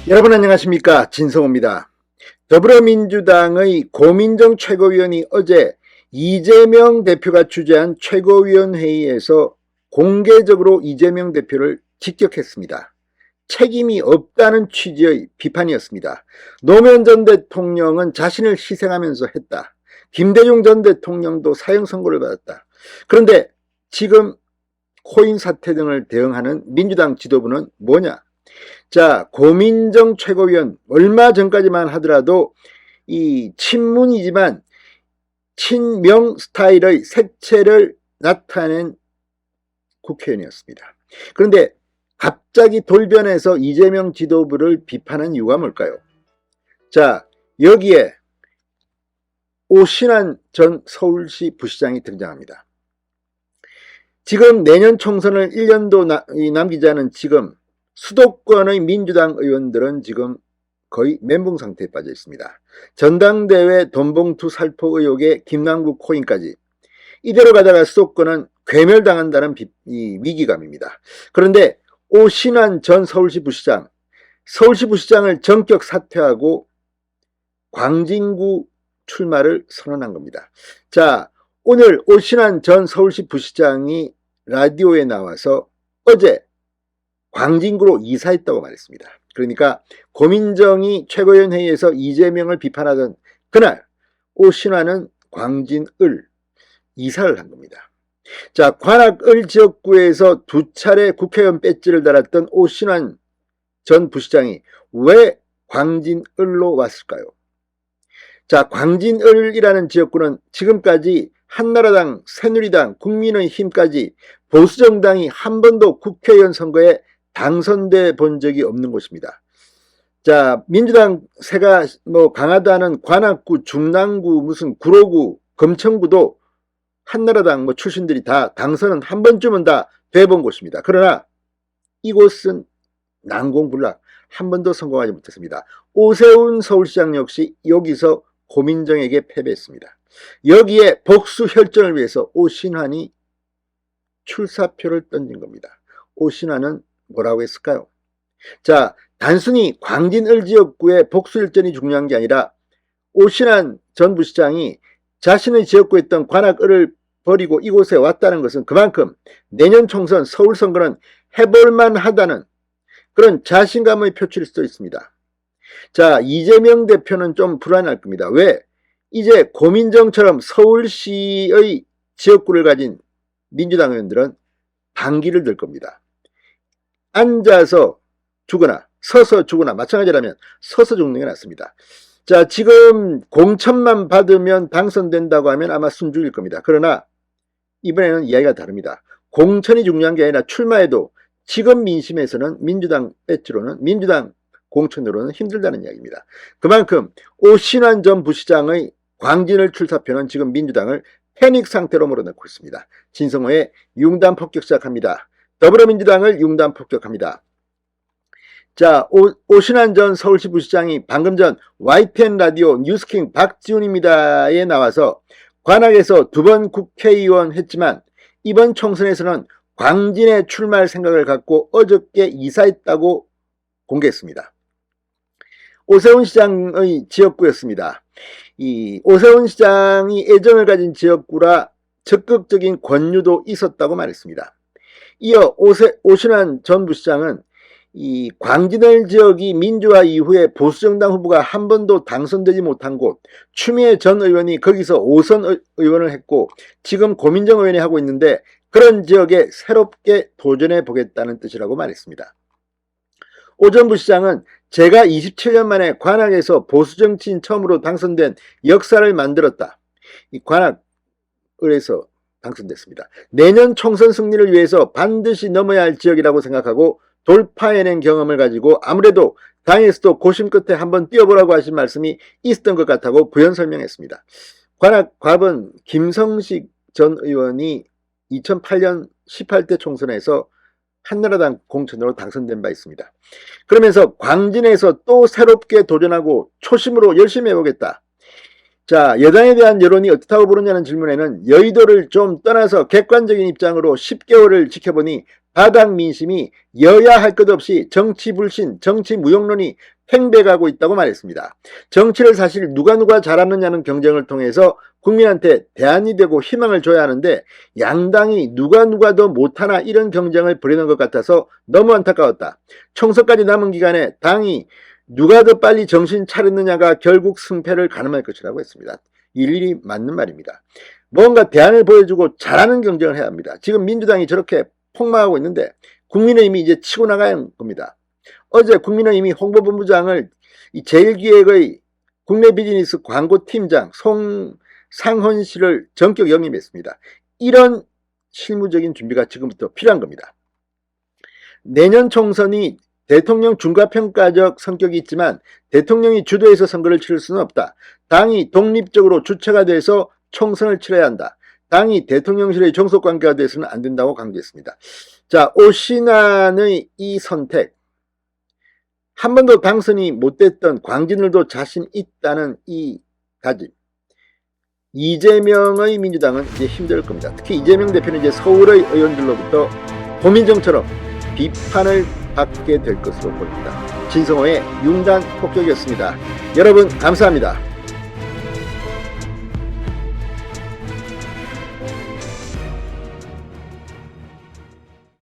여러분 안녕하십니까, 진성호입니다. 더불어민주당의 고민정 최고위원이 어제 이재명 대표가 주재한 최고위원회의에서 공개적으로 이재명 대표를 직격했습니다. 책임이 없다는 취지의 비판이었습니다. 노무현 전 대통령은 자신을 희생하면서 했다. 김대중 전 대통령도 사형 선고를 받았다. 그런데 지금 코인 사태 등을 대응하는 민주당 지도부는 뭐냐? 자, 고민정 최고위원 얼마 전까지만 하더라도 이 친문이지만 친명 스타일의 색채를 나타낸 국회의원이었습니다. 그런데 갑자기 돌변해서 이재명 지도부를 비판한 이유가 뭘까요? 자, 여기에 오신환 전 서울시 부시장이 등장합니다. 지금 내년 총선을 1년도 남기지 않은 지금 수도권의 민주당 의원들은 지금 거의 멘붕 상태에 빠져 있습니다. 전당대회 돈봉투 살포 의혹에 김남국 코인까지 이대로 가다가 수도권은 괴멸당한다는 위기감입니다. 그런데 오신환 전 서울시 부시장을 전격 사퇴하고 광진구 출마를 선언한 겁니다. 자, 오늘 오신환 전 서울시 부시장이 라디오에 나와서 어제 광진구로 이사했다고 말했습니다. 그러니까 고민정이 최고위원 회의에서 이재명을 비판하던 그날 오신환은 광진을 이사를 한 겁니다. 자, 관악을 지역구에서 두 차례 국회의원 배지를 달았던 오신환 전 부시장이 왜 광진을로 왔을까요? 자, 광진을이라는 지역구는 지금까지 한나라당, 새누리당, 국민의힘까지 보수정당이 한 번도 국회의원 선거에 당선돼 본 적이 없는 곳입니다. 자, 민주당 세가 강하다는 관악구, 중랑구, 무슨 구로구, 금천구도 한나라당 출신들이 다 당선은 한 번쯤은 다 돼본 곳입니다. 그러나 이곳은 난공불락 한 번도 성공하지 못했습니다. 오세훈 서울시장 역시 여기서 고민정에게 패배했습니다. 여기에 복수 혈전을 위해서 오신환이 출사표를 던진 겁니다. 오신환은 뭐라고 했을까요? 자, 단순히 광진을 지역구의 복수일전이 중요한 게 아니라 오신환 전 부시장이 자신의 지역구에 있던 관악을을 버리고 이곳에 왔다는 것은 그만큼 내년 총선 서울 선거는 해볼만 하다는 그런 자신감의 표출일 수도 있습니다. 자, 이재명 대표는 좀 불안할 겁니다. 왜? 이제 고민정처럼 서울시의 지역구를 가진 민주당 의원들은 반기를 들 겁니다. 앉아서 죽거나 서서 죽거나 마찬가지라면 서서 죽는 게 낫습니다. 자, 지금 공천만 받으면 당선된다고 하면 아마 숨죽일 겁니다. 그러나 이번에는 이야기가 다릅니다. 공천이 중요한 게 아니라 출마해도 지금 민심에서는 민주당 배지로는 민주당 공천으로는 힘들다는 이야기입니다. 그만큼 오신환 전 부시장의 광진을 출사표는 지금 민주당을 패닉 상태로 몰아넣고 있습니다. 진성호의 융단 폭격 시작합니다. 더불어민주당을 융단 폭격합니다. 자, 오신환 전 서울시 부시장이 방금 전 YTN 라디오 뉴스킹 박지훈입니다에 나와서 관악에서 2번 국회의원 했지만 이번 총선에서는 광진에 출마할 생각을 갖고 어저께 이사했다고 공개했습니다. 오세훈 시장의 지역구였습니다. 이 오세훈 시장이 애정을 가진 지역구라 적극적인 권유도 있었다고 말했습니다. 이어 오신환 전 부시장은 이 광진을 지역이 민주화 이후에 보수정당 후보가 한 번도 당선되지 못한 곳, 추미애 전 의원이 거기서 5선 의원을 했고 지금 고민정 의원이 하고 있는데 그런 지역에 새롭게 도전해 보겠다는 뜻이라고 말했습니다. 오 전 부시장은 제가 27년 만에 관악에서 보수정치인 처음으로 당선된 역사를 만들었다. 이 관악을에서 당선됐습니다. 내년 총선 승리를 위해서 반드시 넘어야 할 지역이라고 생각하고 돌파해낸 경험을 가지고 아무래도 당에서도 고심 끝에 한번 뛰어보라고 하신 말씀이 있었던 것 같다고 부연 설명했습니다. 관악 과번 김성식 전 의원이 2008년 18대 총선에서 한나라당 공천으로 당선된 바 있습니다. 그러면서 광진에서 또 새롭게 도전하고 초심으로 열심히 해보겠다. 자, 여당에 대한 여론이 어떻다고 보느냐는 질문에는 여의도를 좀 떠나서 객관적인 입장으로 10개월을 지켜보니 바닥 민심이 여야 할 것 없이 정치 불신, 정치 무용론이 팽배가고 있다고 말했습니다. 정치를 사실 누가 잘하느냐는 경쟁을 통해서 국민한테 대안이 되고 희망을 줘야 하는데 양당이 누가 더 못하나 이런 경쟁을 벌이는 것 같아서 너무 안타까웠다. 총선까지 남은 기간에 당이 누가 더 빨리 정신 차렸느냐가 결국 승패를 가늠할 것이라고 했습니다. 일일이 맞는 말입니다. 뭔가 대안을 보여주고 잘하는 경쟁을 해야 합니다. 지금 민주당이 저렇게 폭망하고 있는데 국민의힘이 이제 치고 나가야 겁니다. 어제 국민의힘이 홍보본부장을 제1기획의 국내 비즈니스 광고팀장 송상헌 씨를 전격 영입했습니다. 이런 실무적인 준비가 지금부터 필요한 겁니다. 내년 총선이 대통령 중과평가적 성격이 있지만 대통령이 주도해서 선거를 치를 수는 없다. 당이 독립적으로 주체가 돼서 총선을 치러야 한다. 당이 대통령실의 종속관계가 돼서는 안 된다고 강조했습니다. 자, 오신환의 이 선택, 한 번도 당선이 못 됐던 광진을도 자신 있다는 이 다짐, 이재명의 민주당은 이제 힘들 겁니다. 특히 이재명 대표는 이제 서울의 의원들로부터 고민정처럼 비판을 받게 될 것으로 보입니다. 진성호의 융단 폭격이었습니다. 여러분 감사합니다.